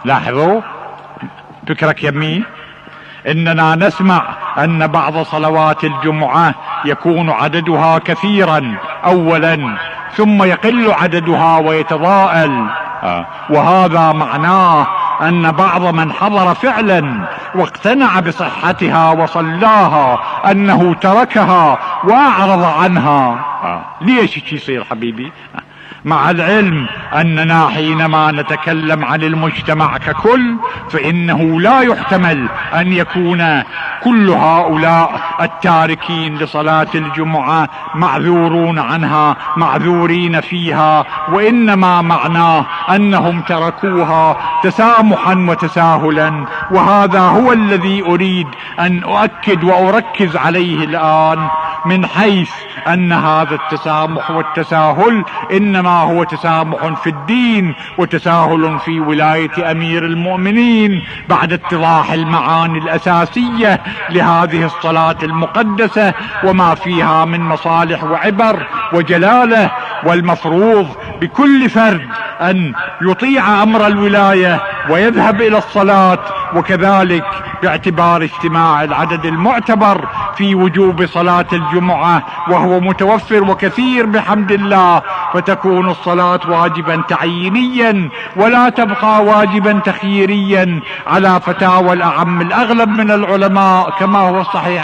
لاحظوا فكرك يمين، اننا نسمع ان بعض صلوات الجمعة يكون عددها كثيرا اولا ثم يقل عددها ويتضاءل، وهذا معناه ان بعض من حضر فعلا واقتنع بصحتها وصلاها انه تركها واعرض عنها. ليش يصير حبيبي؟ مع العلم اننا حينما نتكلم عن المجتمع ككل فانه لا يحتمل ان يكون كل هؤلاء التاركين لصلاة الجمعة معذورون عنها معذورين فيها، وانما معناه انهم تركوها تسامحا وتساهلا، وهذا هو الذي اريد ان اؤكد واركز عليه الان، من حيث ان هذا التسامح والتساهل انما هو تسامح في الدين وتساهل في ولاية امير المؤمنين بعد اتضاح المعاني الاساسية لهذه الصلاة المقدسة وما فيها من مصالح وعبر وجلالة. والمفروض بكل فرد ان يطيع امر الولاية ويذهب الى الصلاة، وكذلك باعتبار اجتماع العدد المعتبر في وجوب صلاة الجمعة وهو متوفر وكثير بحمد الله، فتكون الصلاة واجبا تعيينيا ولا تبقى واجبا تخييريا على فتاوى الأعم الأغلب من العلماء كما هو الصحيح.